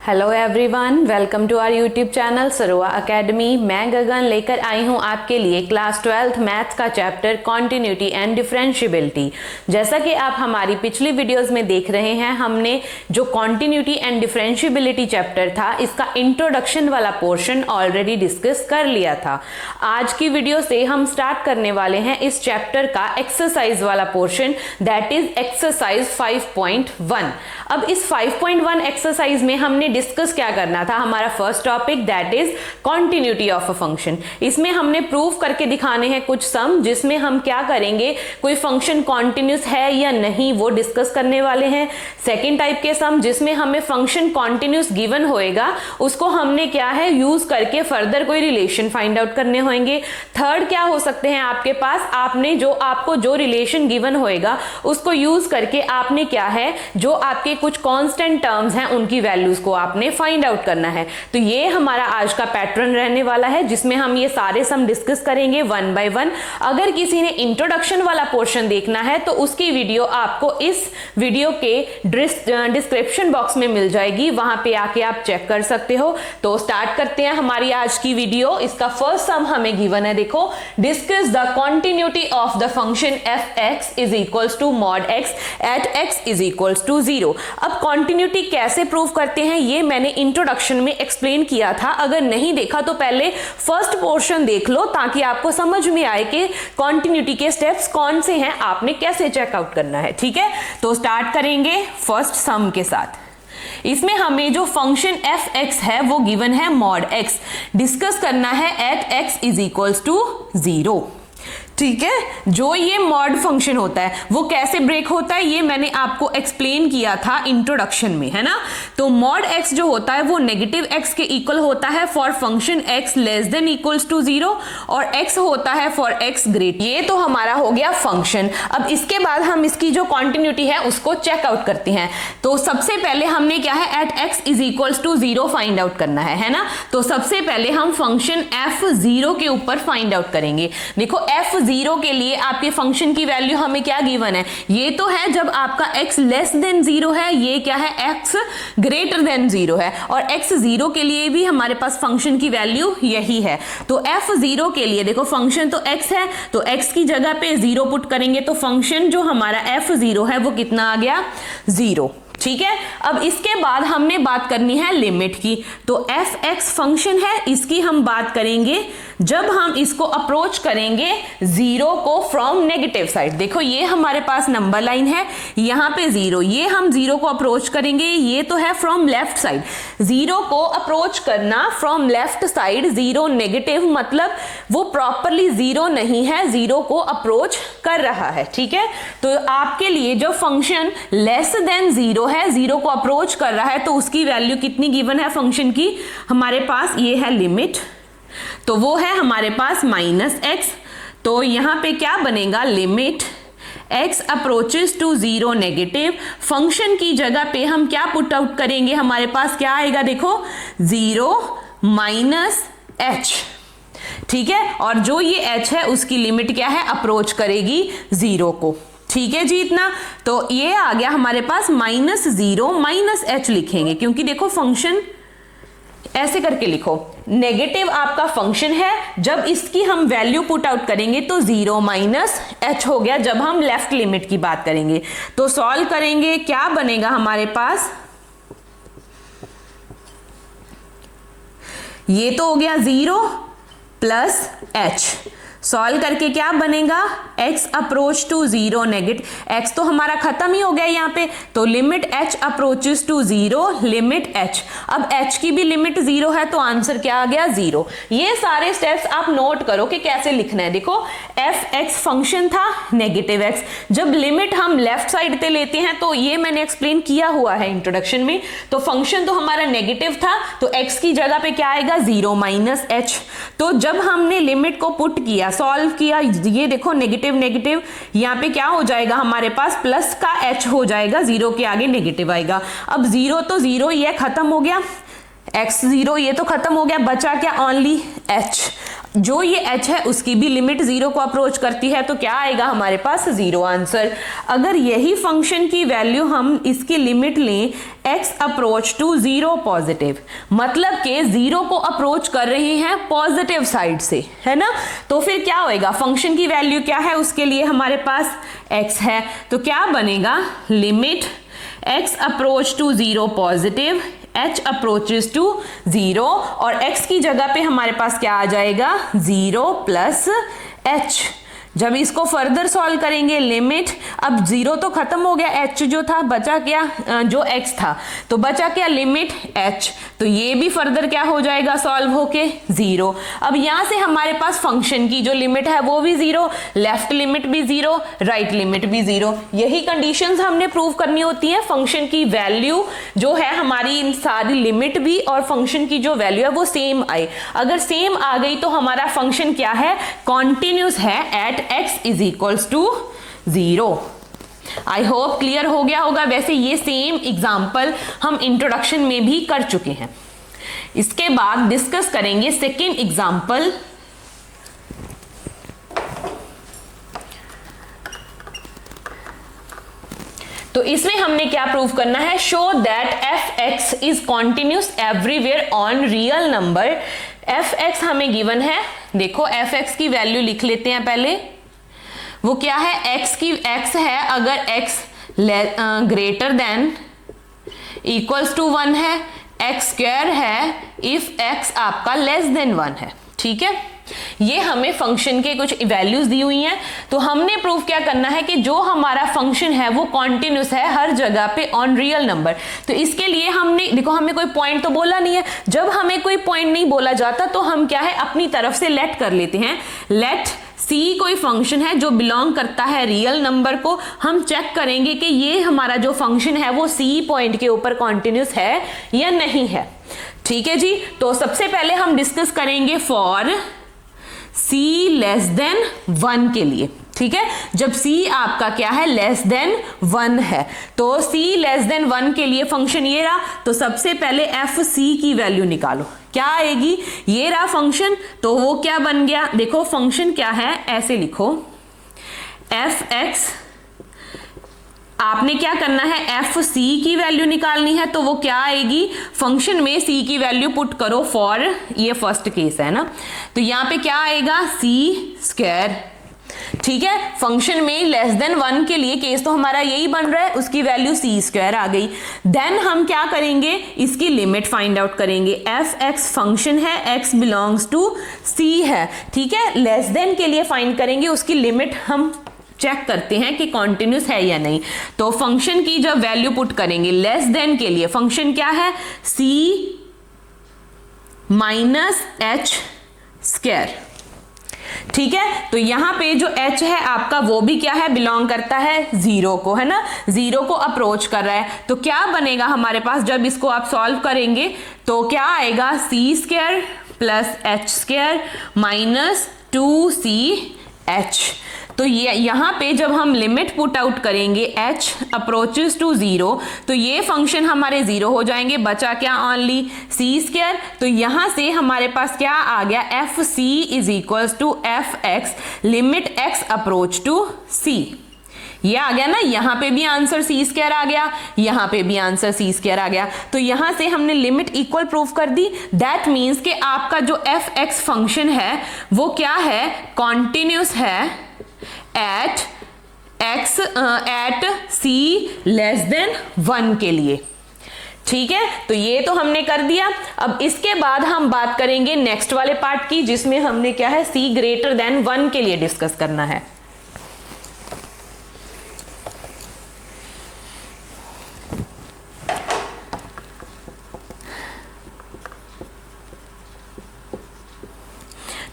Hello everyone, welcome to our YouTube channel Sarova Academy. मैं गगन लेकर आई हूं आपके लिए क्लास 12th मैथ्स का चैप्टर कॉन्टिन्यूटी एंड डिफरेंशिएबिलिटी। जैसा कि आप हमारी पिछली वीडियोस में देख रहे हैं, हमने जो कॉन्टिन्यूटी एंड डिफरेंशिएबिलिटी चैप्टर था, इसका इंट्रोडक्शन वाला पोर्शन ऑलरेडी डिस्कस कर लिया था। आज की वीडियो से हम स्टार्ट करने वाले हैं इस चैप्टर का एक्सरसाइज वाला पोर्शन, दैट इज एक्सरसाइज 5.1। अब इस 5.1 एक्सरसाइज में हमने डिस्कस क्या करना था, हमारा first topic that is continuity of a function. इसमें हमने प्रूव करके दिखाने हैं कुछ सम, जिसमें हम क्या करेंगे, कोई फंक्शन कॉन्टिन्यूस है या नहीं वो डिस्कस करने वाले हैं। सेकेंड टाइप के सम जिसमें हमें फंक्शन कॉन्टिन्यूस गिवन होएगा, उसको हमने क्या है यूज करके फर्दर कोई रिलेशन फाइंड आउट करने होंगे। थर्ड क्या हो सकते हैं आपके पास, आपको जो रिलेशन गिवन होएगा उसको यूज करके आपने क्या है, जो आपके कुछ कांस्टेंट टर्म्स हैं उनकी वैल्यूज को आपने फाइंड आउट करना है। तो ये हमारा आज का पैटर्न रहने वाला है, जिसमें हम ये सारे सम डिस्कस करेंगे वन बाय वन। अगर किसी ने इंट्रोडक्शन वाला पोर्शन देखना है तो उसकी वीडियो आपको इस वीडियो के डिस्क्रिप्शन बॉक्स में मिल जाएगी, वहां पे आके आप चेक कर सकते हो। तो स्टार्ट करते हैं हमारी आज की वीडियो। इसका फर्स्ट सम हमें गिवन है, देखो, discuss the continuity of the function f(x) is equals to mod x at x is equals to 0। अब कॉन्टिन्यूटी कैसे प्रूव करते हैं ये मैंने इंट्रोडक्शन में एक्सप्लेन किया था। अगर नहीं देखा तो पहले फर्स्ट पोर्शन देख लो, ताकि आपको समझ में आए कि कॉन्टिन्यूटी के स्टेप्स कौन से हैं, आपने कैसे चेकआउट करना है। ठीक है, तो स्टार्ट करेंगे फर्स्ट सम के साथ। इसमें हमें जो फंक्शन f(x) है वो गिवन है mod x, डिस्कस करना है at x is equals to 0। ठीक है, जो ये मॉड फंक्शन होता है वो कैसे ब्रेक होता है ये मैंने आपको एक्सप्लेन किया था इंट्रोडक्शन में, है ना। तो मॉड x जो होता है वो नेगेटिव x के इक्वल होता है for function x less than equals to 0, और x होता है फॉर x ग्रेट। ये तो हमारा हो गया फंक्शन। अब इसके बाद हम इसकी जो कॉन्टिन्यूटी है उसको चेकआउट करते हैं। तो सबसे पहले हमने क्या है, at x is equals to 0 find out करना है ना। तो सबसे पहले हम फंक्शन f(0) के ऊपर फाइंड आउट करेंगे। देखो f(0) के लिए आपके फंक्शन की वैल्यू हमें क्या गिवन है, ये तो है जब आपका x लेस देन 0 है, ये क्या है, x ग्रेटर देन 0 है, और x0 के लिए भी हमारे पास फंक्शन की वैल्यू यही है। तो f(0) के लिए देखो, फंक्शन तो x है, तो x की जगह पे 0 पुट करेंगे तो फंक्शन जो हमारा f(0) है वो कितना आ गया, 0। ठीक है, अब इसके बाद हमने बात करनी है लिमिट की। तो f(x) फंक्शन है, इसकी हम बात करेंगे जब हम इसको अप्रोच करेंगे 0 को फ्रॉम नेगेटिव साइड। देखो ये हमारे पास नंबर लाइन है, यहाँ पे 0, ये हम 0 को अप्रोच करेंगे, ये तो है फ्रॉम लेफ्ट साइड। 0 को अप्रोच करना फ्रॉम लेफ्ट साइड, 0 नेगेटिव मतलब वो प्रॉपरली 0 नहीं है, 0 को अप्रोच कर रहा है। ठीक है, तो आपके लिए जो फंक्शन लेस देन 0 है, 0 को अप्रोच कर रहा है, तो उसकी वैल्यू कितनी गिवन है फंक्शन की, हमारे पास ये है लिमिट, तो वो है हमारे पास -x। तो यहां पे क्या बनेगा, limit x approaches to 0 negative. Function की जगह पे हम क्या पुट आउट करेंगे, हमारे पास क्या आएगा, देखो 0 -h। ठीक है, और जो ये h है उसकी लिमिट क्या है, अप्रोच करेगी 0 को। ठीक है जी, इतना। तो ये आ गया हमारे पास -0 -h लिखेंगे, क्योंकि देखो फंक्शन ऐसे करके लिखो, नेगेटिव आपका फंक्शन है, जब इसकी हम वैल्यू पुट आउट करेंगे तो 0 -h हो गया, जब हम लेफ्ट लिमिट की बात करेंगे। तो सॉल्व करेंगे, क्या बनेगा हमारे पास, ये तो हो गया 0 + h। सॉल्व करके क्या बनेगा, x approach to 0 negative, x तो हमारा खत्म ही हो गया यहाँ पे, तो limit h approaches to 0 limit h। अब h की भी लिमिट 0 है, तो आंसर क्या आ गया, 0। ये सारे स्टेप्स आप नोट करो कि कैसे लिखना है। देखो f(x) फंक्शन था नेगेटिव x, जब लिमिट हम लेफ्ट साइड पे लेते हैं, तो ये मैंने एक्सप्लेन किया हुआ है इंट्रोडक्शन में। तो फंक्शन तो हमारा नेगेटिव था, तो x की जगह पे क्या आएगा, 0 -h। तो जब हमने लिमिट को पुट किया, सॉल्व किया, ये देखो नेगेटिव नेगेटिव, यहाँ पे क्या हो जाएगा, हमारे पास प्लस का h हो जाएगा, 0 के आगे नेगेटिव आएगा। अब 0 तो 0 ये खत्म हो गया, x0 ये तो खत्म हो गया, बचा क्या, ओनली h। जो ये h है उसकी भी लिमिट 0 को अप्रोच करती है, तो क्या आएगा हमारे पास 0 आंसर। अगर यही फंक्शन की वैल्यू हम इसकी लिमिट लें x अप्रोच टू 0 पॉजिटिव, मतलब के 0 को अप्रोच कर रही हैं पॉजिटिव साइड से, है ना, तो फिर क्या होएगा, फंक्शन की वैल्यू क्या है, उसके लिए हमारे पास x है, तो क्या बनेगा, limit x approach to 0 positive, h approaches to 0 और x की जगह पे हमारे पास क्या आ जाएगा 0 प्लस h। जब इसको फर्दर सॉल्व करेंगे लिमिट, अब 0 तो खत्म हो गया, h जो था बचा क्या, जो x था तो बचा क्या, लिमिट h, तो ये भी फर्दर क्या हो जाएगा सॉल्व होके 0। अब यहां से हमारे पास फंक्शन की जो लिमिट है वो भी 0, लेफ्ट लिमिट भी 0, राइट लिमिट भी 0। यही कंडीशंस हमने प्रूव करनी होती है, फंक्शन की वैल्यू जो है हमारी इन सारी लिमिट भी और फंक्शन की जो वैल्यू है वो सेम आए। अगर सेम आ गई तो हमारा फंक्शन क्या है, कॉन्टिन्यूस है at x is equals to 0। I hope clear हो गया होगा। वैसे ये सेम एग्जाम्पल हम इंट्रोडक्शन में भी कर चुके हैं। इसके बाद डिस्कस करेंगे सेकेंड एग्जाम्पल। तो इसमें हमने क्या प्रूव करना है, show that f(x) is continuous everywhere on real number. f(x) हमें गिवन है, देखो f(x) की वैल्यू लिख लेते हैं पहले। वो क्या है, x है, अगर x greater than equals to 1 है, x² है इफ x आपका लेस देन 1 है। ठीक है, ये हमें फंक्शन के कुछ वैल्यूज दी हुई हैं। तो हमने प्रूफ क्या करना है कि जो हमारा फंक्शन है वो कॉन्टिन्यूस है हर जगह पे ऑन रियल नंबर। तो इसके लिए हमने देखो, हमें कोई पॉइंट तो बोला नहीं है। जब हमें कोई पॉइंट नहीं बोला जाता तो हम क्या है अपनी तरफ से लेट कर लेते हैं। लेट c कोई फंक्शन है जो बिलोंग करता है रियल नंबर को, हम चेक करेंगे कि ये हमारा जो फंक्शन है वो c पॉइंट के ऊपर कॉन्टिन्यूस है या नहीं है। ठीक है जी, तो सबसे पहले हम डिस्कस करेंगे फॉर c लेस देन 1 के लिए। ठीक है, जब c आपका क्या है, लेस देन 1 है, तो c लेस देन 1 के लिए फंक्शन ये रहा। तो सबसे पहले fc की वैल्यू निकालो, क्या आएगी, ये रहा फंक्शन। तो वो क्या बन गया, देखो फंक्शन क्या है, ऐसे लिखो f(x), आपने क्या करना है, fc की वैल्यू निकालनी है। तो वो क्या आएगी, फंक्शन में c की वैल्यू पुट करो फॉर, ये फर्स्ट केस है ना, तो यहां पे क्या आएगा c²। ठीक है, फंक्शन में लेस देन 1 के लिए केस तो हमारा यही बन रहा है, उसकी वैल्यू c² आ गई। देन हम क्या करेंगे, इसकी लिमिट फाइंड आउट करेंगे। f(x) फंक्शन है, x बिलोंग्स टू c है। ठीक है, लेस देन के लिए फाइंड करेंगे, उसकी लिमिट हम चेक करते हैं कि कॉन्टिन्यूस है या नहीं। तो फंक्शन की जब वैल्यू पुट करेंगे लेस देन के लिए, फंक्शन क्या है, c माइनस h²। ठीक है, तो यहां पे जो h है आपका वो भी क्या है, बिलोंग करता है 0 को, है ना, 0 को अप्रोच कर रहा है। तो क्या बनेगा हमारे पास, जब इसको आप सॉल्व करेंगे तो क्या आएगा, c² plus h² minus 2ch। तो ये यहां पे जब हम लिमिट पुट आउट करेंगे h अप्रोचेस टू 0, तो ये फंक्शन हमारे 0 हो जाएंगे, बचा क्या, ओनली c²। तो यहां से हमारे पास क्या आ गया, fc is equals to f(x) limit x approach to c। ये आ गया ना, यहां पे भी आंसर c² आ गया, यहां पे भी आंसर c² आ गया। तो यहां से हमने लिमिट इक्वल प्रूफ कर दी। दैट मीन्स कि आपका जो f(x) फंक्शन है वो क्या है, कॉन्टिन्यूस है एट c लेस देन 1 के लिए। ठीक है, तो ये तो हमने कर दिया। अब इसके बाद हम बात करेंगे नेक्स्ट वाले पार्ट की, जिसमें हमने क्या है, c ग्रेटर देन 1 के लिए डिस्कस करना है।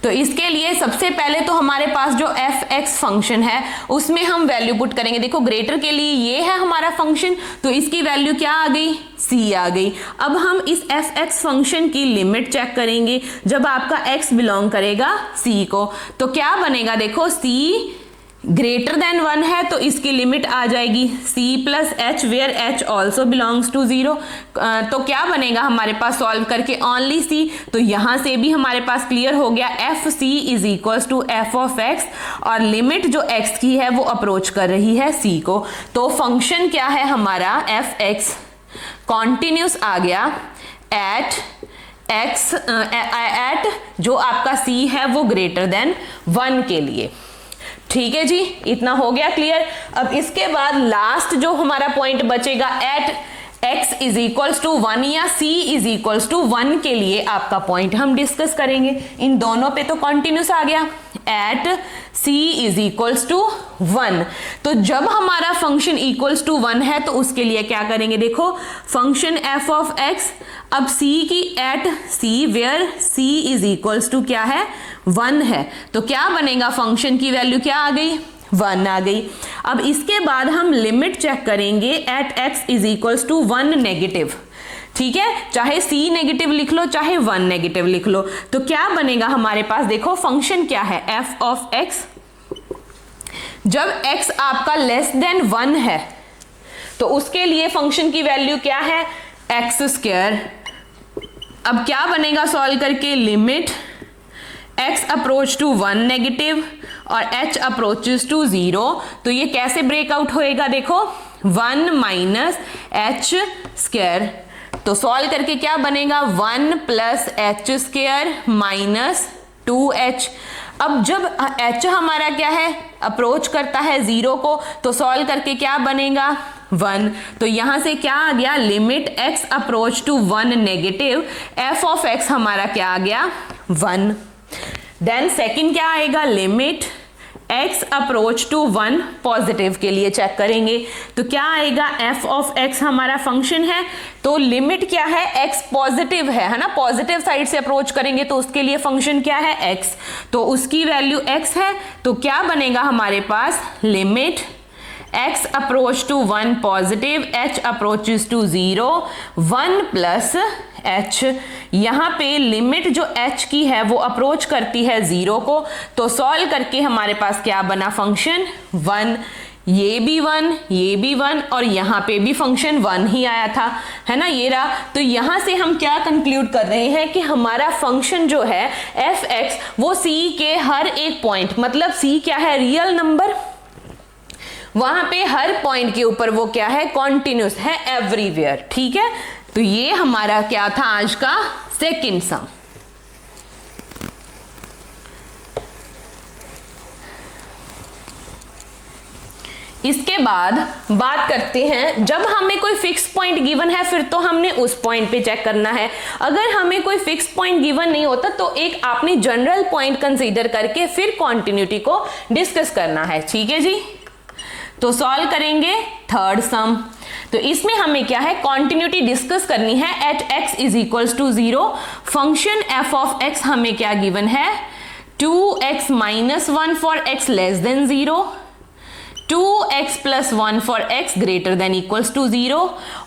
तो इसके लिए सबसे पहले तो हमारे पास जो f(x) फंक्शन है उसमें हम वैल्यू पुट करेंगे। देखो ग्रेटर के लिए ये है हमारा फंक्शन, तो इसकी वैल्यू क्या आ गई, c आ गई। अब हम इस f(x) फंक्शन की लिमिट चेक करेंगे जब आपका x बिलोंग करेगा c को। तो क्या बनेगा, देखो c ग्रेटर देन 1 है तो इसकी लिमिट आ जाएगी c plus h where h also belongs to 0। तो क्या बनेगा हमारे पास सॉल्व करके ओनली c, तो यहां से भी हमारे पास क्लियर हो गया f c is equals to f of x, और लिमिट जो x की है वो अप्रोच कर रही है c को। तो फंक्शन क्या है हमारा एफ एक्स कॉन्टिन्यूस आ गया एट x एट जो आपका c है वो ग्रेटर देन 1 के लिए। ठीक है जी, इतना हो गया क्लियर। अब इसके बाद लास्ट जो हमारा पॉइंट बचेगा at x is equals to 1 या c इज इक्वल्स टू 1 के लिए आपका पॉइंट हम डिस्कस करेंगे। इन दोनों पे तो कॉन्टिन्यूस आ गया at c is equals to 1। तो जब हमारा फंक्शन इक्वल्स टू 1 है तो उसके लिए क्या करेंगे, देखो फंक्शन f ऑफ x, अब c की at c where c is equals to क्या है 1 है, तो क्या बनेगा फंक्शन की वैल्यू क्या आ गई 1 आ गई। अब इसके बाद हम लिमिट चेक करेंगे at x is equals to 1 negative. ठीक है, चाहे c नेगेटिव लिख लो चाहे 1 नेगेटिव लिख लो, तो क्या बनेगा हमारे पास, देखो फंक्शन क्या है f ऑफ x, जब x आपका लेस देन 1 है तो उसके लिए फंक्शन की वैल्यू क्या है एक्स स्क्वायर। अब क्या बनेगा सॉल्व करके, limit x approach to 1 negative और h अप्रोचेस टू 0, तो ये कैसे ब्रेकआउट होएगा, देखो 1 माइनस एच स्क्वायर, तो सॉल्व करके क्या बनेगा 1 plus H square minus 2h। अब जब h हमारा क्या है अप्रोच करता है 0 को, तो सॉल्व करके क्या बनेगा 1, तो यहां से क्या आ गया limit x approach to 1 negative, f of x हमारा क्या आ गया 1। देन सेकंड क्या आएगा, limit x approach to 1 positive के लिए चेक करेंगे, तो क्या आएगा f ऑफ x हमारा फंक्शन है, तो लिमिट क्या है x पॉजिटिव है ना, पॉजिटिव साइड से अप्रोच करेंगे तो उसके लिए फंक्शन क्या है x, तो उसकी वैल्यू x है, तो क्या बनेगा हमारे पास limit x approach to 1 positive h approaches to 0 1 plus h। यहां पे लिमिट जो h की है वो अप्रोच करती है 0 को, तो सॉल्व करके हमारे पास क्या बना फंक्शन 1, ये भी 1 ये भी 1 और यहां पे भी फंक्शन 1 ही आया था, है ना, ये रहा। तो यहां से हम क्या कंक्लूड कर रहे हैं कि हमारा फंक्शन जो है एफ एक्स वो c के हर एक पॉइंट, मतलब c क्या है रियल नंबर, वहां पे हर पॉइंट के ऊपर वो क्या है कॉन्टिन्यूस है एवरीवेयर। ठीक है, तो ये हमारा क्या था आज का सेकंड सम। इसके बाद बात करते हैं, जब हमें कोई फिक्स पॉइंट गिवन है फिर तो हमने उस पॉइंट पे चेक करना है, अगर हमें कोई फिक्स पॉइंट गिवन नहीं होता तो एक आपने जनरल पॉइंट कंसीडर करके फिर कॉन्टिन्यूटी को डिस्कस करना है। ठीक है जी, तो सॉल्व करेंगे थर्ड सम। तो इसमें हमें क्या है कॉन्टिन्यूटी डिस्कस करनी है at x is equals to 0। Function f of x हमें क्या गिवन है 2x minus 1 for x less than 0, 2x plus 1 for x greater than equals to 0,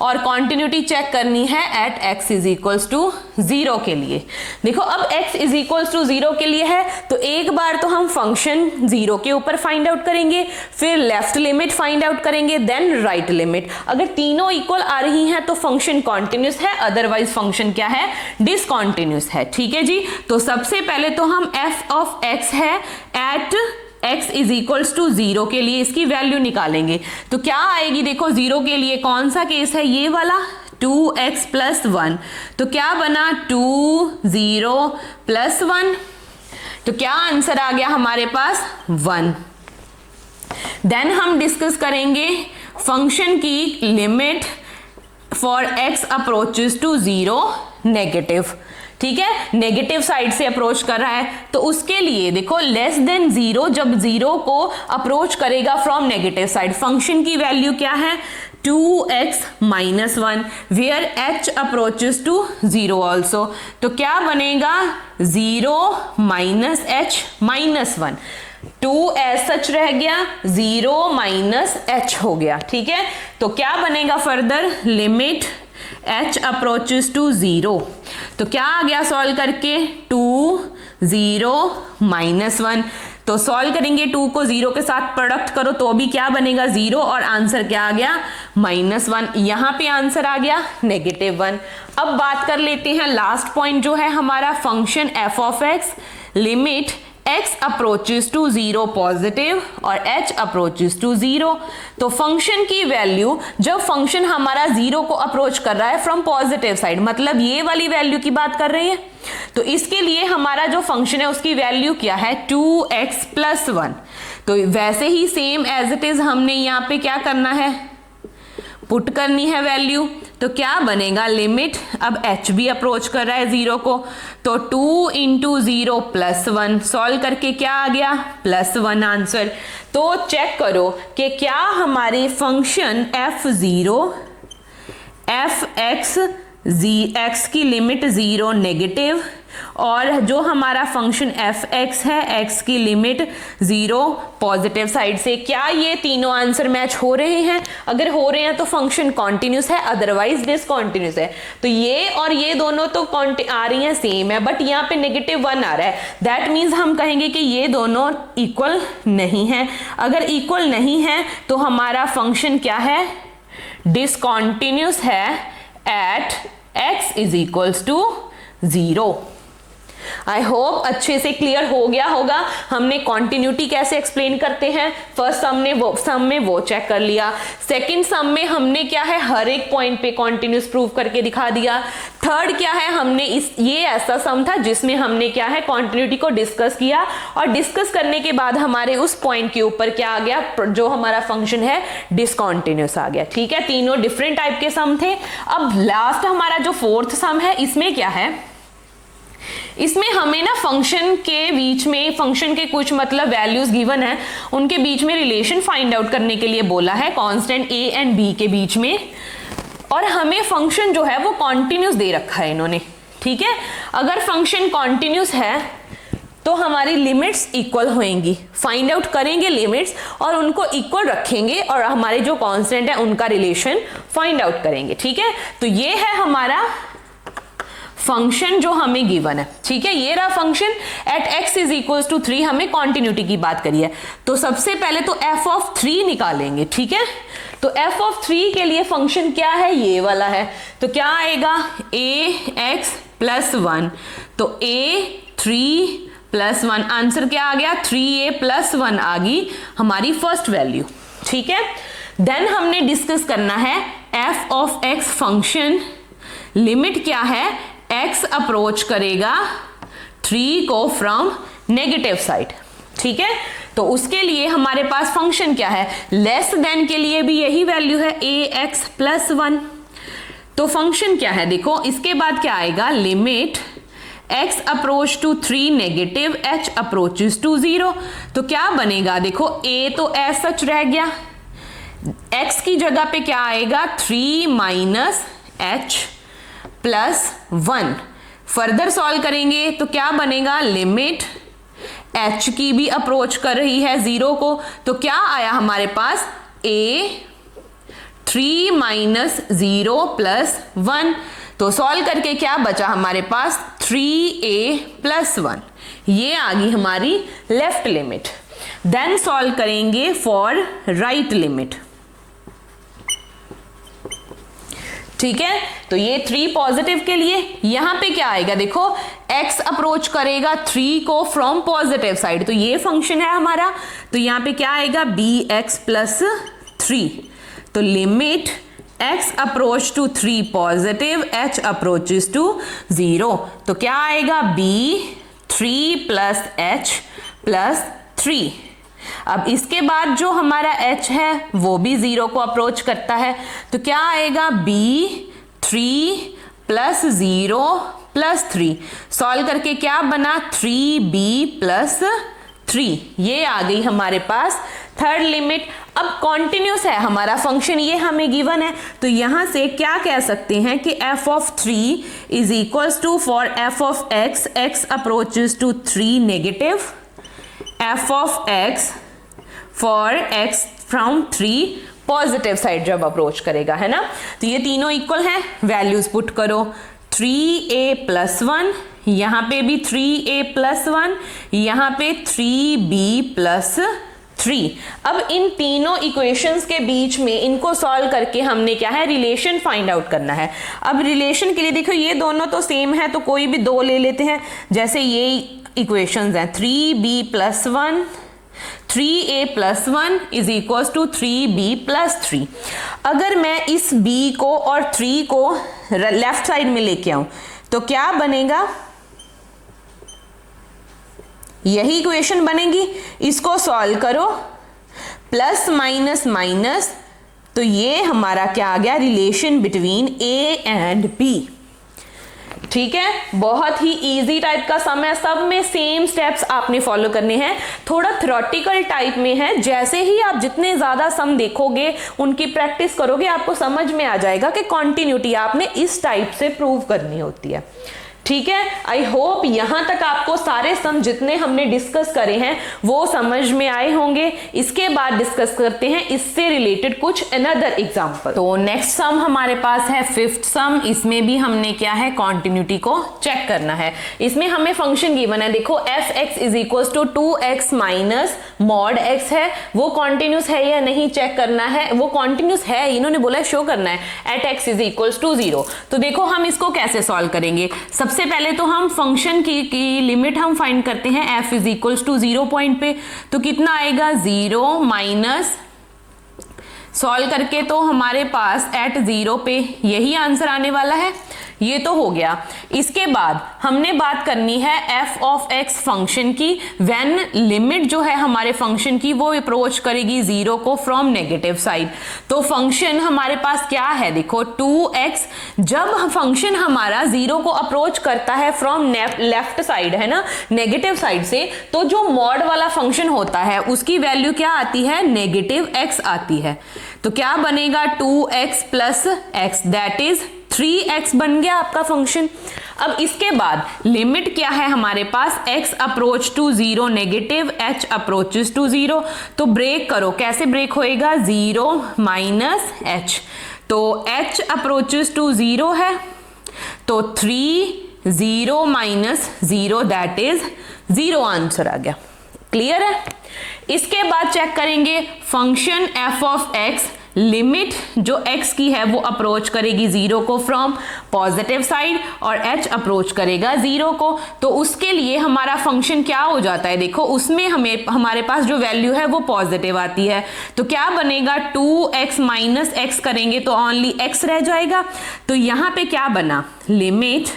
और कॉन्टिन्यूटी चेक करनी है at x is equals to 0 के लिए। देखो अब x इज इक्वल्स टू 0 के लिए है तो एक बार तो हम फंक्शन 0 के ऊपर फाइंड आउट करेंगे, फिर लेफ्ट लिमिट फाइंड आउट करेंगे, देन राइट लिमिट। अगर तीनों इक्वल आ रही हैं तो फंक्शन कॉन्टिन्यूस है, अदरवाइज फंक्शन क्या है डिसकॉन्टिन्यूस है। ठीक है जी, तो सबसे पहले तो हम f ऑफ x है at x is equals to 0 के लिए इसकी वैल्यू निकालेंगे, तो क्या आएगी, देखो 0 के लिए कौन सा केस है ये वाला 2x प्लस 1, तो क्या बना 2 0 प्लस 1, तो क्या आंसर आ गया हमारे पास 1। देन हम डिस्कस करेंगे फंक्शन की limit for x approaches to 0 negative. ठीक है, नेगेटिव साइड से अप्रोच कर रहा है तो उसके लिए देखो लेस देन 0, जब 0 को अप्रोच करेगा फ्रॉम नेगेटिव साइड, फंक्शन की वैल्यू क्या है 2x minus 1 where h approaches to 0 also, तो क्या बनेगा 0 minus h minus 1, 2 as such रह गया 0 माइनस h हो गया। ठीक है, तो क्या बनेगा further limit h approaches to 0, तो क्या आ गया सॉल्व करके 2 0 माइनस 1, तो सॉल्व करेंगे, 2 को 0 के साथ प्रोडक्ट करो तो भी क्या बनेगा 0 और आंसर क्या आ गया -1। यहां पे आंसर आ गया -1। अब बात कर लेते हैं लास्ट पॉइंट जो है हमारा function f of x limit x approaches to 0 positive और h अप्रोचेस टू 0। तो फंक्शन की वैल्यू जब फंक्शन हमारा 0 को अप्रोच कर रहा है फ्रॉम पॉजिटिव साइड, मतलब ये वाली वैल्यू की बात कर रही है, तो इसके लिए हमारा जो फंक्शन है उसकी वैल्यू क्या है 2x + 1। तो वैसे ही सेम एज इट इज हमने यहाँ पे क्या करना है, पुट करनी है वैल्यू। तो क्या बनेगा लिमिट, अब h भी अप्रोच कर रहा है 0 को, तो 2 × 0 + 1 सॉल्व करके क्या आ गया +1 आंसर। तो चेक करो कि क्या हमारे फंक्शन f0 fx x की लिमिट 0 नेगेटिव और जो हमारा फंक्शन fx है x की लिमिट 0 पॉजिटिव साइड से, क्या ये तीनों आंसर मैच हो रहे हैं? अगर हो रहे हैं तो फंक्शन कॉन्टिन्यूस है, अदरवाइज डिसकॉन्टिन्यूस है। तो ये और ये दोनों तो आ रही हैं सेम है, बट यहाँ पे -1 आ रहा है, दैट मीन्स हम कहेंगे कि ये दोनों इक्वल नहीं है। अगर इक्वल नहीं है तो हमारा फंक्शन क्या है, डिसकॉन्टिन्यूस है एट x = 0। आई होप अच्छे से क्लियर हो गया होगा। हमने कॉन्टिन्यूटी कैसे एक्सप्लेन करते हैं, फर्स्ट सम में वो चेक कर लिया, सेकंड सम में हमने क्या है हर एक पॉइंट पे कॉन्टिन्यूस प्रूव करके दिखा दिया, थर्ड क्या है हमने ये ऐसा सम था जिसमें हमने क्या है कॉन्टिन्यूटी को डिस्कस किया और डिस्कस करने के बाद हमारे उस पॉइंट के ऊपर क्या आ गया, जो हमारा फंक्शन है डिसकॉन्टिन्यूस आ गया। ठीक है, तीनों डिफरेंट टाइप के सम थे। अब लास्ट हमारा जो फोर्थ सम है, इसमें क्या है, इसमें हमें ना फंक्शन के बीच में, फंक्शन के कुछ मतलब वैल्यूज गिवन है, उनके बीच में रिलेशन फाइंड आउट करने के लिए बोला है, कांस्टेंट a एंड b के बीच में, और हमें फंक्शन जो है वो कॉन्टिन्यूस दे रखा है इन्होंने। ठीक है, अगर फंक्शन कॉन्टिन्यूस है तो हमारी लिमिट्स इक्वल होंगी, फाइंड आउट करेंगे लिमिट्स और उनको इक्वल रखेंगे और हमारे जो कांस्टेंट है उनका रिलेशन फाइंड आउट करेंगे। ठीक है, तो ये है हमारा फंक्शन जो हमें गिवन है। ठीक है, ये रहा फंक्शन एट x = 3, हमें कॉन्टिन्यूटी की बात करी है। तो सबसे पहले तो f ऑफ 3 निकालेंगे। ठीक है, तो f ऑफ 3 के लिए फंक्शन क्या है, ये वाला है, तो क्या आएगा ax + 1, तो a3 + 1 आंसर क्या आ गया 3a + 1 आ गई हमारी फर्स्ट वैल्यू। ठीक है, देन हमने डिस्कस करना है f of x function limit क्या है, x अप्रोच करेगा 3 को फ्रॉम नेगेटिव साइड। ठीक है, तो उसके लिए हमारे पास फंक्शन क्या है, लेस देन के लिए भी यही वैल्यू है ax + 1। तो फंक्शन क्या है, देखो इसके बाद क्या आएगा, limit x approach to 3 negative h approaches to 0। तो क्या बनेगा, देखो a तो एज सच रह गया, x की जगह पे क्या आएगा 3 - h + 1। फर्दर सॉल्व करेंगे तो क्या बनेगा, लिमिट h की भी अप्रोच कर रही है 0 को, तो क्या आया हमारे पास a 3 - 0 + 1। तो सॉल्व करके क्या बचा हमारे पास 3a + 1, ये आ गई हमारी लेफ्ट लिमिट। देन सॉल्व करेंगे फॉर राइट लिमिट। ठीक है, तो ये 3 पॉजिटिव के लिए यहां पे क्या आएगा, देखो x अप्रोच करेगा 3 को फ्रॉम पॉजिटिव साइड, तो ये फंक्शन है हमारा, तो यहां पे क्या आएगा bx + 3। तो limit x approach to 3 positive h approaches to 0, तो क्या आएगा b3 + h + 3। अब इसके बाद जो हमारा h है वो भी 0 को अप्रोच करता है, तो क्या आएगा b3 + 0 + 3। सॉल्व करके क्या बना 3b + 3, ये आ गई हमारे पास थर्ड लिमिट। अब कॉन्टिन्यूस है हमारा फंक्शन, ये हमें गिवन है, तो यहां से क्या कह सकते हैं कि f of 3 = for f of x approaches to 3 negative, f of x for x from 3 positive side जब अप्रोच करेगा, है ना। तो ये तीनों इक्वल हैं, वैल्यूज पुट करो 3a+1, यहाँ पे भी 3a+1, यहाँ पे 3b+3। अब इन तीनों इक्वेशंस के बीच में इनको सॉल्व करके हमने क्या है, रिलेशन फाइंड आउट करना है। अब रिलेशन के लिए देखो ये दोनों तो सेम है, तो कोई भी दो ले लेते हैं। जैसे ये इक्वेशंस हैं 3b+1, 3a+1 is equal to 3b+3। अगर मैं इस b को और 3 को लेफ्ट साइड में लेके आऊं तो क्या बनेगा, यही इक्वेशन बनेगी। इसको सॉल्व करो, प्लस माइनस माइनस, तो ये हमारा क्या आ गया, relation between a and b। ठीक है, बहुत ही इजी टाइप का सम है, सब में सेम स्टेप्स आपने फॉलो करने हैं। थोड़ा थ्योरेटिकल टाइप में है, जैसे ही आप जितने ज्यादा सम देखोगे, उनकी प्रैक्टिस करोगे, आपको समझ में आ जाएगा कि कॉन्टिन्यूटी आपने इस टाइप से प्रूव करनी होती है। ठीक है, आई होप यहां तक आपको सारे सम जितने हमने डिस्कस करे हैं वो समझ में आए होंगे। इसके बाद डिस्कस करते हैं इससे रिलेटेड कुछ अनदर एग्जांपल। तो नेक्स्ट सम हमारे पास है 5th सम। इसमें भी हमने क्या है, कॉन्टिन्यूटी को चेक करना है। इसमें हमें फंक्शन गिवन है, देखो f(x) is equal to 2x minus mod x है। वो कॉन्टिन्यूस है या नहीं चेक करना है। वो कॉन्टिन्यूस है, इन्होंने बोला शो करना है at x is equal to 0। तो देखो हम इसको कैसे सॉल्व करेंगे। सबसे पहले तो हम फंक्शन की लिमिट हम फाइंड करते हैं f is equals to 0 point पे। तो कितना आएगा, 0 माइनस, सॉल्व करके तो हमारे पास एट 0 पे यही आंसर आने वाला है। ये तो हो गया। इसके बाद हमने बात करनी है f ऑफ x फंक्शन की, व्हेन लिमिट जो है हमारे फंक्शन की वो अप्रोच करेगी 0 को फ्रॉम नेगेटिव साइड। तो फंक्शन हमारे पास क्या है, देखो 2x, जब फंक्शन हमारा 0 को अप्रोच करता है फ्रॉम लेफ्ट साइड, है ना, नेगेटिव साइड से, तो जो मॉड वाला फंक्शन होता है उसकी वैल्यू क्या आती है, नेगेटिव x आती है। तो क्या बनेगा, 2x plus x, that is 3x बन गया आपका फंक्शन। अब इसके बाद लिमिट क्या है हमारे पास, x approach to 0 negative, h approaches to 0। तो ब्रेक करो, कैसे ब्रेक होएगा, 0 माइनस h। तो h अप्रोचेस टू 0 है, तो 3, 0 माइनस 0 दैट इज 0 आंसर आ गया। क्लियर है। इसके बाद चेक करेंगे function f of x, limit जो x की है वो अप्रोच करेगी 0 को फ्रॉम पॉजिटिव साइड और h अप्रोच करेगा 0 को। तो उसके लिए हमारा फंक्शन क्या हो जाता है, देखो उसमें हमारे पास जो वैल्यू है वो पॉजिटिव आती है। तो क्या बनेगा, 2x माइनस x करेंगे तो ओनली x रह जाएगा। तो यहां पे क्या बना, limit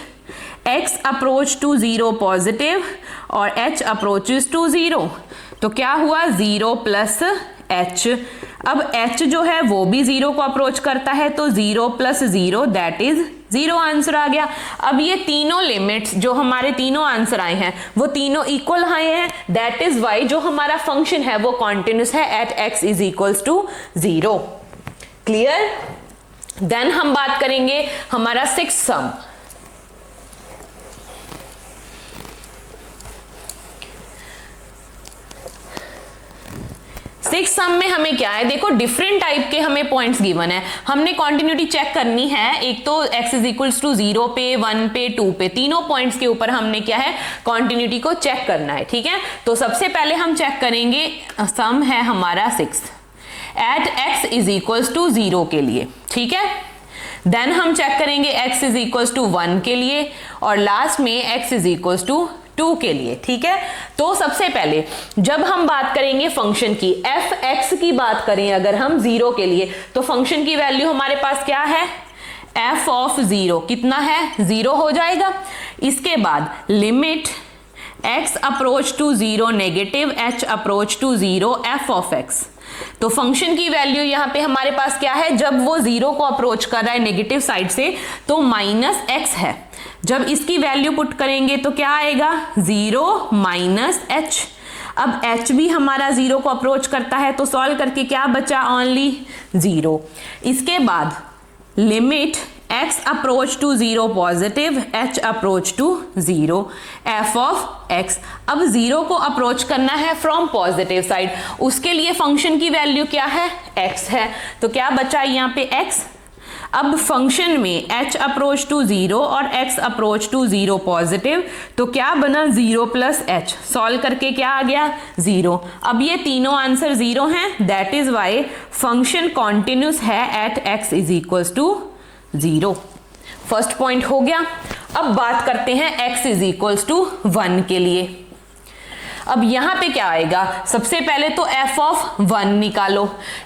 x approach to 0 positive और h अप्रोचेस टू 0। तो क्या हुआ, 0 प्लस h। अब h जो है वो भी 0 को अप्रोच करता है, तो 0 प्लस 0 दैट इज 0 आंसर आ गया। अब ये तीनों लिमिट्स जो हमारे तीनों आंसर आए हैं वो तीनों इक्वल आए हैं, दैट इज वाई जो हमारा फंक्शन है वो कॉन्टिन्यूस है at x is equals to 0। Clear. Then हम बात करेंगे हमारा 6th सम। 6th सम में हमें क्या है, देखो डिफरेंट टाइप के हमें पॉइंट्स गिवन है। हमने कॉन्टिन्यूटी चेक करनी है, एक तो x इज इक्वल्स टू 0 पे, 1 पे, 2 पे, तीनों पॉइंट्स के ऊपर हमने क्या है, कॉन्टिन्यूटी को चेक करना है। ठीक है, तो सबसे पहले हम चेक करेंगे, सम है हमारा 6 at x is equals to 0 के लिए। ठीक है, देन हम चेक करेंगे x इज इक्वल्स टू 1 के लिए और लास्ट में x इज इक्वल्स टू 2 के लिए। ठीक है, तो सबसे पहले जब हम बात करेंगे फंक्शन की, f(x) की बात करें अगर हम 0 के लिए, तो फंक्शन की वैल्यू हमारे पास क्या है, f ऑफ 0 कितना है, 0 हो जाएगा। इसके बाद limit x approach to 0 negative, h approach to 0 f of x। तो फंक्शन की वैल्यू यहां पे हमारे पास क्या है, जब वो 0 को अप्रोच कर रहा है नेगेटिव साइड से, तो माइनस x है। जब इसकी वैल्यू पुट करेंगे तो क्या आएगा, 0 माइनस h। अब h भी हमारा 0 को अप्रोच करता है, तो सॉल्व करके क्या बचा, ओनली 0। इसके बाद limit x approach to 0 positive, h approach to 0 f of x। अब 0 को अप्रोच करना है फ्रॉम पॉजिटिव साइड, उसके लिए फंक्शन की वैल्यू क्या है, x है। तो क्या बचा यहाँ पे x। अब फंक्शन में h अप्रोच टू 0 और x अप्रोच टू 0 पॉजिटिव, तो क्या बना 0 प्लस h, सॉल्व करके क्या आ गया 0। अब ये तीनों आंसर 0 हैं, that is y function continuous है at x is equals to 0। First point हो गया। अब बात करते हैं x इज इक्वल्स टू 1 के लिए। अब यहां पे क्या आएगा, सबसे पहले तो f ऑफ 1 निकालो।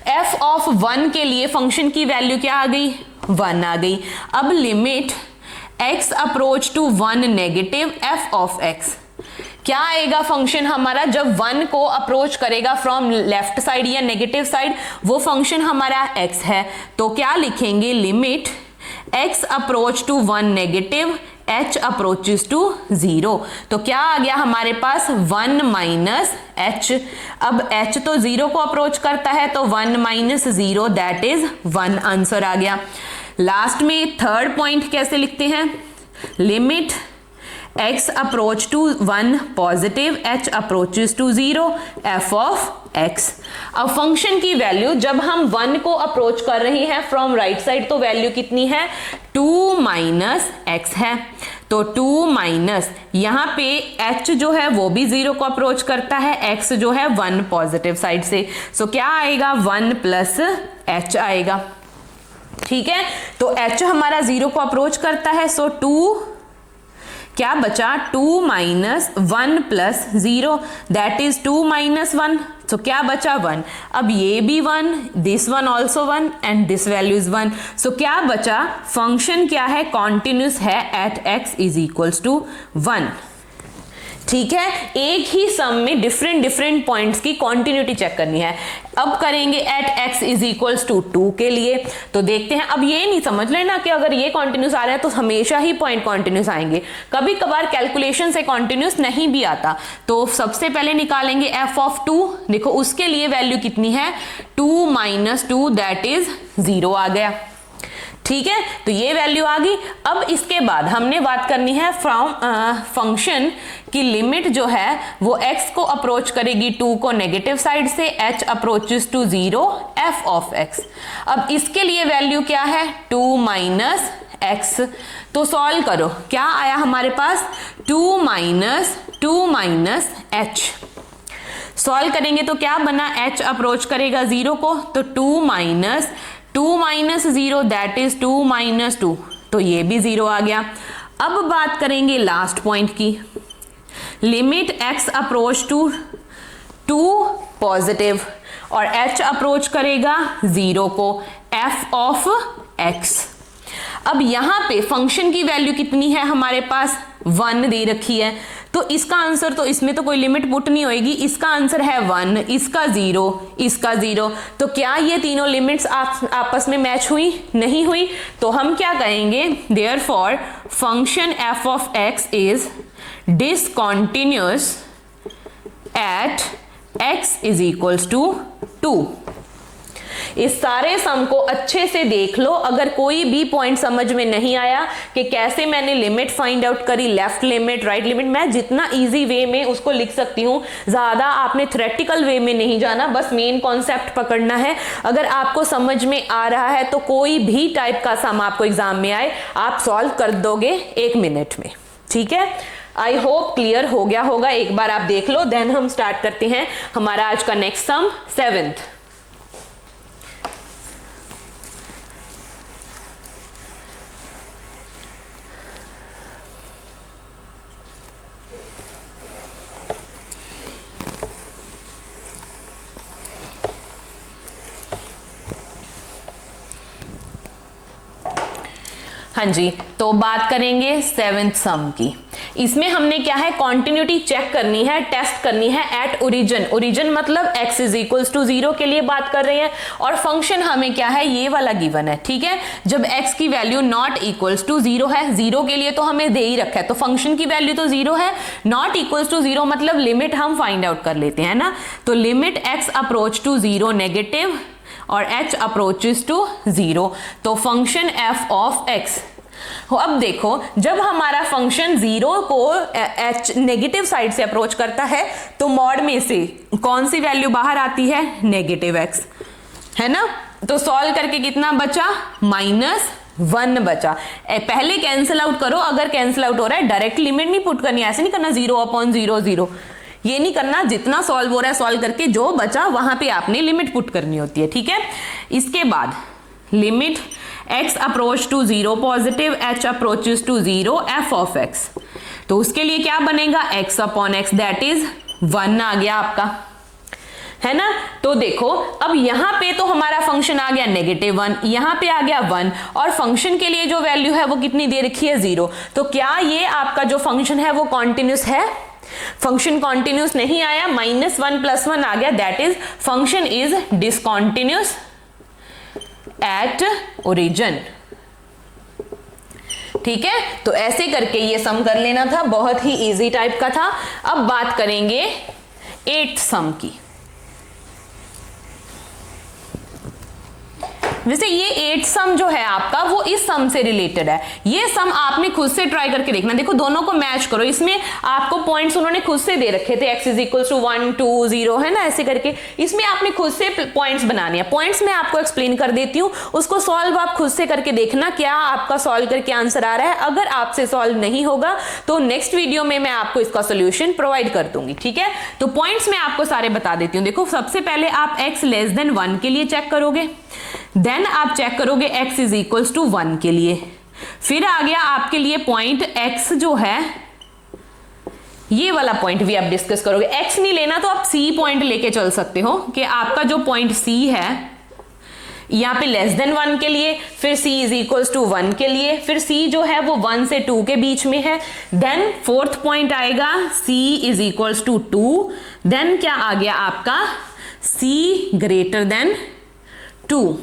f ऑफ 1 के लिए फंक्शन की वैल्यू क्या आ गई, 1 आ गई। अब limit x approach to 1 negative f of x, क्या आएगा फंक्शन हमारा जब 1 को अप्रोच करेगा फ्रॉम लेफ्ट साइड या नेगेटिव साइड, वो फंक्शन हमारा x है, तो क्या लिखेंगे limit x approach to 1 negative h approaches to 0, तो क्या आ गया हमारे पास 1 माइनस h। अब h तो 0 को अप्रोच करता है, तो 1 माइनस 0 दैट इज 1, आंसर आ गया। लास्ट में थर्ड पॉइंट कैसे लिखते हैं, limit x approach to 1 positive h approaches to 0 f of x। अब फंक्शन की वैल्यू जब हम 1 को अप्रोच कर रहे हैं फ्रॉम राइट साइड, तो वैल्यू कितनी है 2 माइनस x है, तो 2 माइनस यहां पे h जो है वो भी 0 को अप्रोच करता है, x जो है 1 पॉजिटिव साइड से, सो क्या आएगा 1 प्लस h आएगा। ठीक है, तो h हमारा 0 को अप्रोच करता है, सो 2 क्या बचा 2 minus 1 plus 0 that is 2 minus 1, तो क्या बचा 1। अब ये भी 1, this one also 1 and this value is 1, so क्या बचा फंक्शन क्या है कॉन्टिन्यूस है at x is equals to 1। ठीक है, एक ही सम में डिफरेंट पॉइंट्स की कॉन्टिन्यूटी चेक करनी है। अब करेंगे at x is equals to 2 के लिए, तो देखते हैं। अब ये नहीं समझ लेना कि अगर ये कॉन्टिन्यूस आ रहा है तो हमेशा ही पॉइंट कॉन्टिन्यूस आएंगे, कभी कभार कैलकुलेशन से कॉन्टिन्यूस नहीं भी आता। तो सबसे पहले निकालेंगे f ऑफ 2, देखो उसके लिए वैल्यू कितनी है 2 माइनस 2 दैट इज 0 आ गया। ठीक है, तो ये वैल्यू आ गई। अब इसके बाद हमने बात करनी है फ्रॉम फंक्शन की लिमिट जो है वो x को अप्रोच करेगी 2 को नेगेटिव साइड से, h approaches to 0 f of x। अब इसके लिए वैल्यू क्या है 2 माइनस x, तो सॉल्व करो क्या आया हमारे पास 2 माइनस h। सॉल्व करेंगे तो क्या बना h अप्रोच करेगा 0 को, तो 2 माइनस 0 दैट इज 2 माइनस 2, तो ये भी 0 आ गया। अब बात करेंगे लास्ट पॉइंट की, limit x approach to 2 positive और h अप्रोच करेगा 0 को f ऑफ x। अब यहां पे फंक्शन की वैल्यू कितनी है हमारे पास 1 दे रखी है, तो इसका आंसर तो इसमें तो कोई लिमिट पुट नहीं होएगी, इसका आंसर है 1, इसका 0, इसका 0, तो क्या ये तीनों लिमिट्स आपस में मैच हुई, नहीं हुई, तो हम क्या कहेंगे therefore function f of x is discontinuous at x is equals to 2। इस सारे सम को अच्छे से देख लो, अगर कोई भी पॉइंट समझ में नहीं आया कि कैसे मैंने लिमिट फाइंड आउट करी, लेफ्ट लिमिट राइट लिमिट, मैं जितना इजी वे में उसको लिख सकती हूँ, ज्यादा आपने थ्योरेटिकल वे में नहीं जाना, बस मेन कॉन्सेप्ट पकड़ना है। अगर आपको समझ में आ रहा है तो कोई भी टाइप का सम आपको एग्जाम में आए आप सॉल्व कर दोगे 1 मिनट में। ठीक है, आई होप क्लियर हो गया होगा, एक बार आप देख लो, देन हम स्टार्ट करते हैं हमारा आज का नेक्स्ट सम 7th। हाँ जी, तो बात करेंगे 7th सम की। इसमें हमने क्या है कॉन्टिन्यूटी चेक करनी है, टेस्ट करनी है एट ओरिजिन। ओरिजिन मतलब x इज इक्वल्स टू 0 के लिए बात कर रहे हैं, और फंक्शन हमें क्या है ये वाला गिवन है। ठीक है, जब x की वैल्यू नॉट इक्वल्स टू 0 है, 0 के लिए तो हमें दे ही रखा है, तो फंक्शन की वैल्यू तो 0 है, नॉट इक्वल्स टू 0 मतलब लिमिट हम फाइंड आउट कर लेते हैं ना, तो limit x approach to 0 negative और h अप्रोचेस टू 0, तो फंक्शन f ऑफ x। अब देखो जब हमारा फंक्शन 0 को h नेगेटिव साइड से अप्रोच करता है तो मॉड में से कौन सी वैल्यू बाहर आती है नेगेटिव x, है ना। तो सॉल्व करके कितना बचा, -1 बचा। पहले कैंसिल आउट करो, अगर कैंसिल आउट हो रहा है डायरेक्ट लिमिट नहीं पुट करनी, ऐसे नहीं करना 0/0 0, ये नहीं करना, जितना सॉल्व हो रहा है सॉल्व करके जो बचा वहां पे आपने लिमिट पुट करनी होती है, ठीक है। इसके बाद limit x approach to 0 positive, h approaches to 0 f of x, तो उसके लिए क्या बनेगा, x/x दैट इज 1 आ गया आपका, है ना। तो देखो अब यहां पे तो हमारा फंक्शन आ गया -1, यहां पे आ गया 1, और फंक्शन के लिए जो वैल्यू है वो कितनी दे रखी है, 0। तो क्या ये आपका जो फंक्शन है वो कॉन्टिन्यूस है, फंक्शन कॉन्टिन्यूस नहीं आया, -1 + 1 आ गया, that is function is discontinuous at origin, ठीक है। तो ऐसे करके ये सम कर लेना था, बहुत ही इजी टाइप का था। अब बात करेंगे 8th सम की। वैसे ये 8th सम जो है आपका वो इस सम से रिलेटेड है, ये सम आपने खुद से ट्राई करके देखना। देखो दोनों को मैच करो, इसमें आपको पॉइंट्स उन्होंने खुद से दे रखे थे, x = 1 2 0, है ना, ऐसे करके इसमें आपने खुद से पॉइंट्स बनाने हैं। पॉइंट्स मैं आपको एक्सप्लेन कर देती हूँ, उसको सॉल्व आप खुद से करके देखना, क्या आपका सॉल्व करके आंसर आ रहा है। अगर आपसे सॉल्व नहीं होगा तो नेक्स्ट वीडियो में मैं आपको इसका सोल्यूशन प्रोवाइड कर दूंगी, ठीक है। तो पॉइंट्स मैं आपको सारे बता देती हूँ। देखो सबसे पहले आप x < 1 के लिए चेक करोगे, देन आप चेक करोगे x = 1 के लिए, फिर आ गया आपके लिए पॉइंट x जो है, ये वाला पॉइंट भी आप डिस्कस करोगे। x नहीं लेना तो आप c पॉइंट लेके चल सकते हो कि आपका जो पॉइंट c है यहाँ पे <1 के लिए, फिर c = 1 के लिए, फिर c जो है वो 1 से 2 के बीच में है, देन 4th पॉइंट आएगा c = 2, देन क्या आ गया आपका c > 2,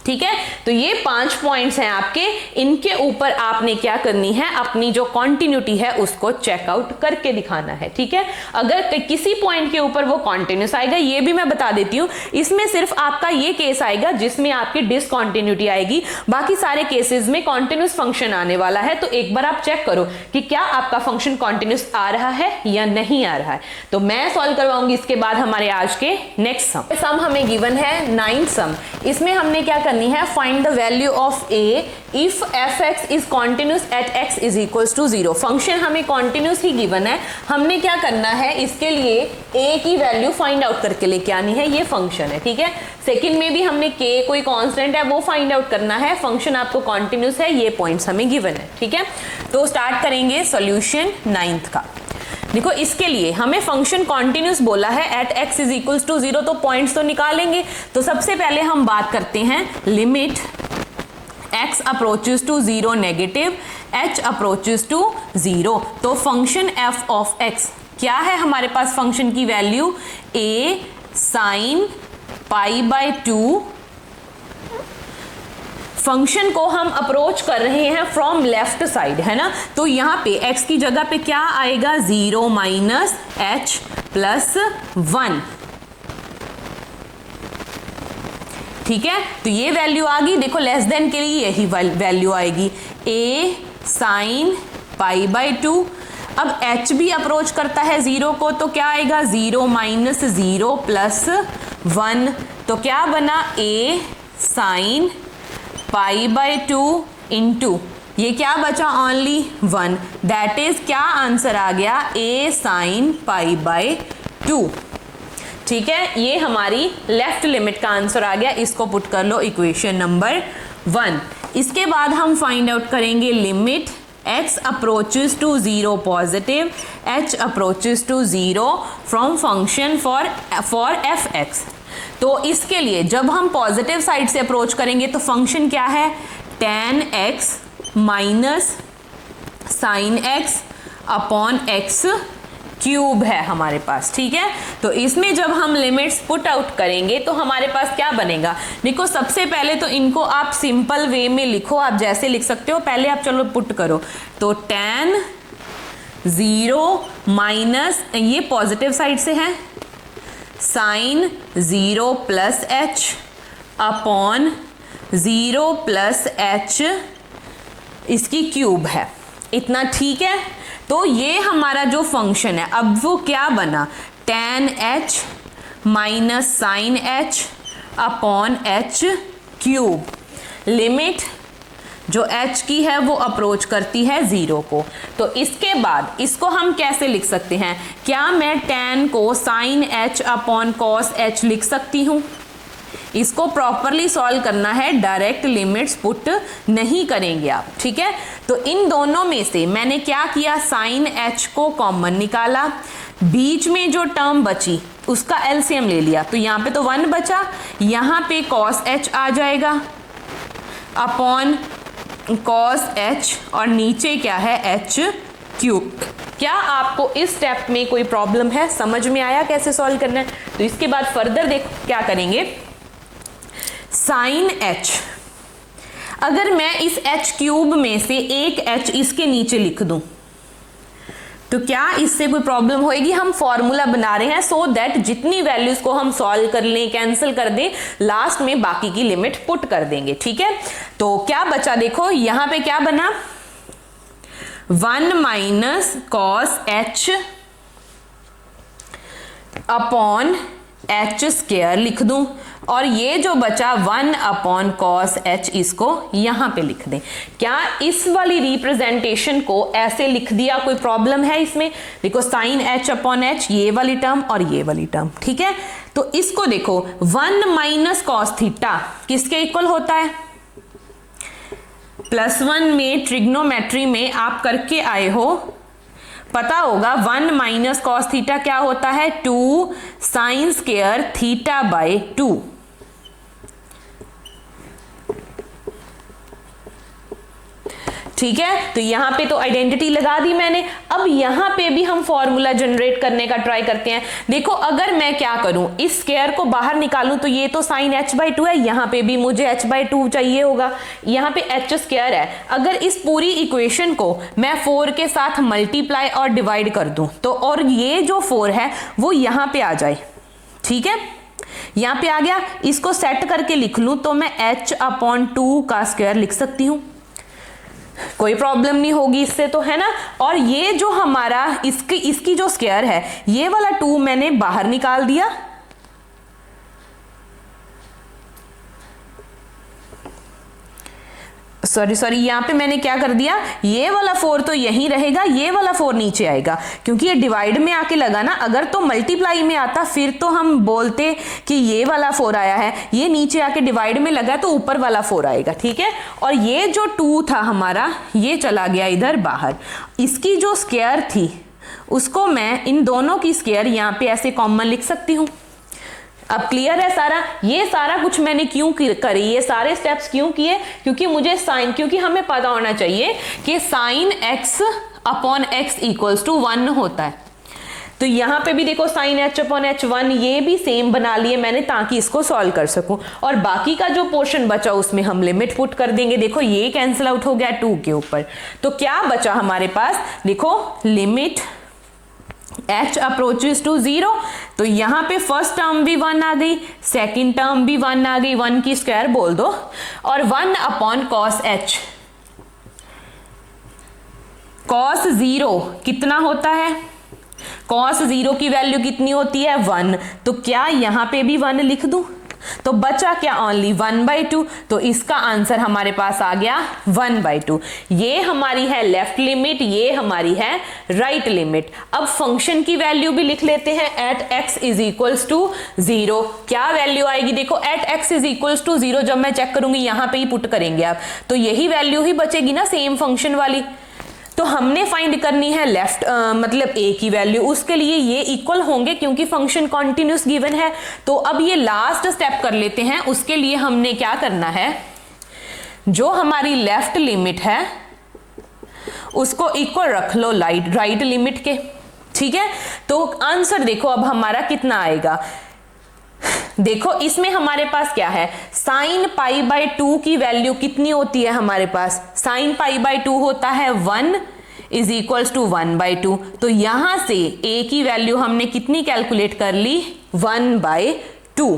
ठीक है। तो ये 5 पॉइंट्स हैं आपके, इनके ऊपर आपने क्या करनी है, अपनी जो कॉन्टिन्यूटी है उसको चेकआउट करके दिखाना है, ठीक है। अगर किसी पॉइंट के ऊपर वो कॉन्टिन्यूस आएगा, ये भी मैं बता देती हूँ, इसमें सिर्फ आपका ये केस आएगा जिसमें आपकी डिसकॉन्टिन्यूटी आएगी, बाकी सारे केसेस में कॉन्टिन्यूस फंक्शन आने वाला है। तो एक बार आप चेक करो कि क्या आपका फंक्शन कॉन्टिन्यूस आ रहा है या नहीं आ रहा है। तो मैं सॉल्व करवाऊंगी इसके बाद हमारे आज के नेक्स्ट सम हमें गिवन है 9th सम। इसमें हमने क्या करनी है, find the value of a if f(x) is continuous at x = 0। Function हमें कॉन्टिन्यूस ही गिवन है, हमने क्या करना है, इसके लिए a की वैल्यू फाइंड आउट करके लेके आनी है, ये फंक्शन है, ठीक है। सेकंड में भी हमने k कोई कांस्टेंट है वो फाइंड आउट करना है, फंक्शन आपको कॉन्टिन्यूस है, ये पॉइंट्स हमें गिवन है, ठीक है। तो स्टार्ट करेंगे सॉल्यूशन 9th का। देखो इसके लिए हमें फंक्शन कॉन्टिन्यूस बोला है एट x = 0, तो पॉइंट्स तो निकालेंगे। तो सबसे पहले हम बात करते हैं limit x approaches to 0 negative, h approaches to 0। तो फंक्शन f ऑफ x क्या है, हमारे पास फंक्शन की वैल्यू a sin π/2। फंक्शन को हम अप्रोच कर रहे हैं फ्रॉम लेफ्ट साइड, है ना। तो यहां पे x की जगह पे क्या आएगा, 0 - h + 1, ठीक है। तो ये वैल्यू आ गई। देखो लेस देन के लिए यही वैल्यू आएगी, a sin π/2। अब h भी अप्रोच करता है 0 को, तो क्या आएगा, 0 - 0 + 1। तो क्या बना, a sin π/2 इंटू ये क्या बचा, ओनली 1, दैट इज क्या आंसर आ गया, a sin π/2, ठीक है। ये हमारी लेफ्ट लिमिट का आंसर आ गया, इसको पुट कर लो इक्वेशन नंबर 1। इसके बाद हम फाइंड आउट करेंगे limit x approaches to 0 positive, h approaches to 0 from function for f(x). तो इसके लिए जब हम पॉजिटिव साइड से अप्रोच करेंगे तो फंक्शन क्या है, tan x - sin x upon x cube है हमारे पास, ठीक है। तो इसमें जब हम लिमिट्स पुट आउट करेंगे तो हमारे पास क्या बनेगा, देखो सबसे पहले तो इनको आप सिंपल वे में लिखो, आप जैसे लिख सकते हो, पहले आप चलो पुट करो। तो tan 0 - ये पॉजिटिव साइड से है, sin 0 + h अपॉन 0 + h इसकी क्यूब है, इतना ठीक है। तो ये हमारा जो फंक्शन है अब वो क्या बना, tan h - sin h upon H cube. Limit जो h की है वो अप्रोच करती है 0 को। तो इसके बाद इसको हम कैसे लिख सकते हैं? क्या मैं tan को sin h upon cos h लिख सकती हूँ? इसको प्रॉपरली सॉल्व करना है, डायरेक्ट लिमिट्स पुट नहीं करेंगे आप, ठीक है। तो इन दोनों में से मैंने क्या किया, sin h को कॉमन निकाला, बीच में जो टर्म बची उसका एलसीएम ले लिया, तो यहाँ पे तो 1 बचा, यहाँ पे cos h आ जाएगा अपॉन cos h और नीचे क्या है h क्यूब। क्या आपको इस स्टेप में कोई प्रॉब्लम है? समझ में आया कैसे सॉल्व करना है? तो इसके बाद फर्दर देखो क्या करेंगे। sin h, अगर मैं इस h क्यूब में से एक h इसके नीचे लिख दूं तो क्या इससे कोई प्रॉब्लम होएगी? हम फॉर्मूला बना रहे हैं सो दैट जितनी वैल्यूज को हम सॉल्व कर लें, कैंसिल कर दें, लास्ट में बाकी की लिमिट पुट कर देंगे, ठीक है। तो क्या बचा देखो, यहां पे क्या बना, 1 minus cos h upon h square लिख दूं, और ये जो बचा 1 अपॉन कॉस h इसको यहां पे लिख दें। क्या इस वाली रिप्रेजेंटेशन को ऐसे लिख दिया, कोई प्रॉब्लम है इसमें? देखो sin h अपॉन h, ये वाली टर्म और ये वाली टर्म, ठीक है। तो इसको देखो 1 माइनस कॉस थीटा किसके इक्वल होता है? +1 में ट्रिग्नोमेट्री में आप करके आए हो, पता होगा 1 माइनस कॉस थीटा क्या होता है, 2 साइन स्क्वायर थीटा बाय 2। ठीक है, तो यहां पे तो आइडेंटिटी लगा दी मैंने। अब यहां पे भी हम फॉर्मूला जनरेट करने का ट्राई करते हैं। देखो अगर मैं क्या करूं, इस स्क्वायर को बाहर निकालूं तो ये तो साइन h/2 है, यहां पे भी मुझे h/2 चाहिए होगा, यहां पे h स्क्वायर है। अगर इस पूरी इक्वेशन को मैं 4 के साथ मल्टीप्लाई और डिवाइड कर दूं तो और ये जो 4 है वो यहां पे आ जाए, ठीक है, यहां पे आ गया। इसको सेट करके लिख लूं तो मैं h/2 का स्क्वायर लिख सकती हूं, कोई प्रॉब्लम नहीं होगी इससे, तो है ना। और ये जो हमारा इसकी जो स्क्वायर है, ये वाला 2 मैंने बाहर निकाल दिया, सॉरी यहां पे मैंने क्या कर दिया, ये वाला 4 तो यहीं रहेगा, ये वाला 4 नीचे आएगा, क्योंकि ये डिवाइड में आके लगा ना। अगर तो मल्टीप्लाई में आता फिर तो हम बोलते कि ये वाला 4 आया है, ये नीचे आके डिवाइड में लगा तो ऊपर वाला 4 आएगा, ठीक है। और ये जो 2 था हमारा, ये चला गया इधर बाहर। इसकी जो स्क्वायर थी उसको मैं इन दोनों की स्क्वायर यहाँ पे ऐसे कॉमन लिख सकती हूँ। अब क्लियर है सारा? ये सारा कुछ मैंने क्यों करी, ये सारे स्टेप्स क्यों किए? क्योंकि हमें पता होना चाहिए कि sine x upon x equals to 1 होता है। तो यहां पे भी देखो साइन h अपॉन h 1, ये भी सेम बना लिए मैंने ताकि इसको सॉल्व कर सकूं। और बाकी का जो पोर्शन बचा उसमें हम लिमिट पुट कर देंगे। देखो ये कैंसिल आउट हो गया 2 के ऊपर, तो क्या बचा हमारे पास, देखो लिमिट h अप्रोचेस टू 0, तो यहां पे फर्स्ट टर्म भी 1 आ गई, सेकंड टर्म भी 1 आ गई, 1 की स्क्वायर बोल दो, और 1 अपॉन कॉस h। कॉस 0 कितना होता है? कॉस 0 की वैल्यू कितनी होती है? 1। तो क्या यहां पे भी 1 लिख दूं? तो बचा क्या, ओनली 1/2। तो इसका आंसर हमारे पास आ गया 1/2। ये हमारी है लेफ्ट लिमिट, ये हमारी है राइट लिमिट। अब फंक्शन की वैल्यू भी लिख लेते हैं, at x is equals to 0। क्या वैल्यू आएगी? देखो at x is equals to 0 जब मैं चेक करूंगी, यहां पे ही पुट करेंगे आप, तो यही वैल्यू ही बचेगी ना सेम फंक्शन वाली। तो हमने फाइंड करनी है लेफ्ट मतलब a की वैल्यू, उसके लिए ये इक्वल होंगे क्योंकि फंक्शन कॉन्टिन्यूस गिवन है। तो अब ये लास्ट स्टेप कर लेते हैं। उसके लिए हमने क्या करना है, जो हमारी लेफ्ट लिमिट है उसको इक्वल रख लो राइट लिमिट के, ठीक है। तो आंसर देखो अब हमारा कितना आएगा। देखो इसमें हमारे पास क्या है, साइन π/2 की वैल्यू कितनी होती है हमारे पास? साइन π/2 होता है 1 इज इक्वल्स टू 1/2। तो यहां से a की वैल्यू हमने कितनी कैलकुलेट कर ली? 1/2।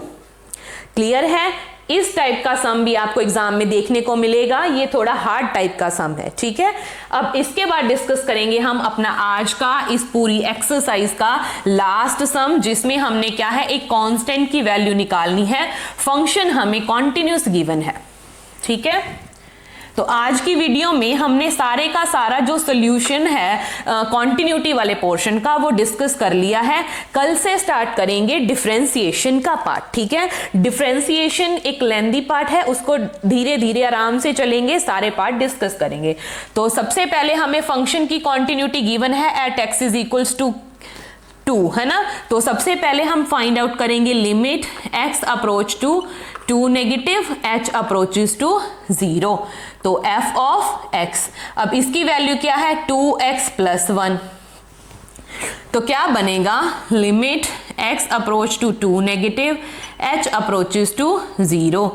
क्लियर है? इस टाइप का सम भी आपको एग्जाम में देखने को मिलेगा, ये थोड़ा हार्ड टाइप का सम है, ठीक है। अब इसके बाद डिस्कस करेंगे हम अपना आज का इस पूरी एक्सरसाइज का लास्ट सम, जिसमें हमने क्या है, एक कांस्टेंट की वैल्यू निकालनी है, फंक्शन हमें कॉन्टिन्यूस गिवन है, ठीक है। तो आज की वीडियो में हमने सारे का सारा जो सोल्यूशन है कॉन्टिन्यूटी वाले पोर्शन का वो डिस्कस कर लिया है। कल से स्टार्ट करेंगे डिफरेंशिएशन का पार्ट, ठीक है। डिफरेंशिएशन एक लेंदी पार्ट है, उसको धीरे धीरे आराम से चलेंगे, सारे पार्ट डिस्कस करेंगे। तो सबसे पहले हमें फंक्शन की कॉन्टिन्यूटी गिवन है at x is equals to 2, है ना। तो सबसे पहले हम फाइंड आउट करेंगे limit x approach to 2 negative h approaches to 0, तो f ऑफ x। अब इसकी वैल्यू क्या है, 2x प्लस 1, तो क्या बनेगा, limit x approach to 2 negative h approaches to 0,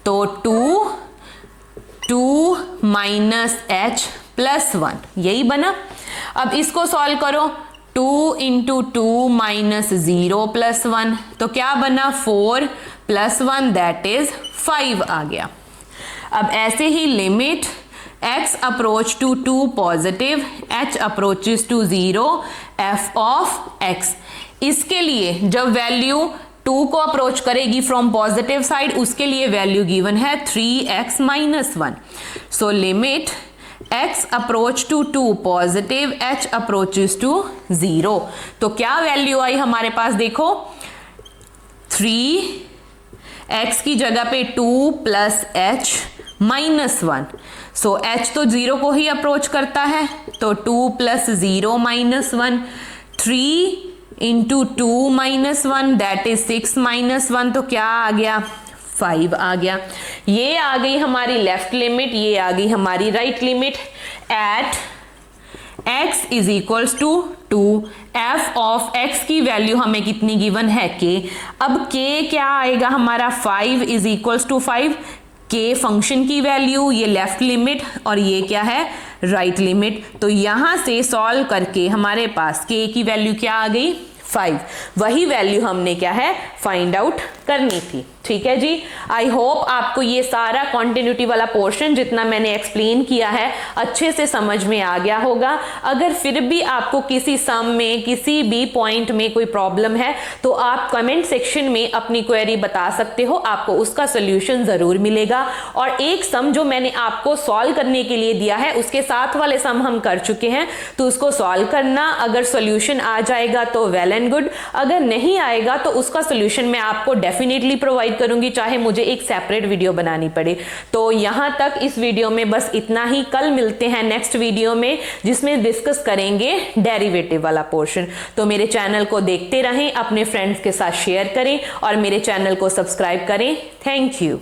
तो 2 माइनस h प्लस 1, यही बना। अब इसको सॉल्व करो, 2 इंटू 2 माइनस 0 प्लस 1, तो क्या बना, 4 प्लस 1 दैट इज 5 आ गया। अब ऐसे ही limit x approach to 2 positive h approaches to 0 f of x। इसके लिए जब वैल्यू 2 को अप्रोच करेगी फ्रॉम पॉजिटिव साइड, उसके लिए वैल्यू गिवन है 3x minus 1, so limit x approach to 2 positive h approaches to 0, तो क्या वैल्यू आई हमारे पास, देखो 3x की जगह पे 2 प्लस h माइनस 1, सो h तो 0 को ही अप्रोच करता है, तो 2 plus 0 minus 1, 3 into 2 minus 1 that is 6 minus 1, तो क्या आ गया, 5 आ गया। ये आ गई हमारी लेफ्ट लिमिट, ये आ गई हमारी right limit at x is equals to 2, f of x की वैल्यू हमें कितनी गिवन है, k। अब k क्या आएगा हमारा, 5 is equals to 5, k function की वैल्यू, ये लेफ्ट लिमिट और ये क्या है, राइट लिमिट। तो यहां से सॉल्व करके हमारे पास k की वैल्यू क्या आ गई, 5, वही वैल्यू हमने क्या है, फाइंड आउट करनी थी, ठीक है जी। आई होप आपको ये सारा कॉन्टिन्यूटी वाला पोर्शन जितना मैंने एक्सप्लेन किया है अच्छे से समझ में आ गया होगा। अगर फिर भी आपको किसी सम में, किसी भी पॉइंट में कोई प्रॉब्लम है तो आप कमेंट सेक्शन में अपनी क्वेरी बता सकते हो, आपको उसका सोल्यूशन जरूर मिलेगा। और एक सम जो मैंने आपको सॉल्व करने के लिए दिया है, उसके साथ वाले सम हम कर चुके हैं, तो उसको सॉल्व करना, अगर सोल्यूशन आ जाएगा तो वेल एंड गुड, अगर नहीं आएगा तो उसका सोल्यूशन मैं आपको डेफिनेटली प्रोवाइड करूंगी, चाहे मुझे एक सेपरेट वीडियो बनानी पड़े। तो यहां तक इस वीडियो में बस इतना ही, कल मिलते हैं नेक्स्ट वीडियो में जिसमें डिस्कस करेंगे डेरिवेटिव वाला पोर्शन। तो मेरे चैनल को देखते रहें, अपने फ्रेंड्स के साथ शेयर करें और मेरे चैनल को सब्सक्राइब करें। Thank you.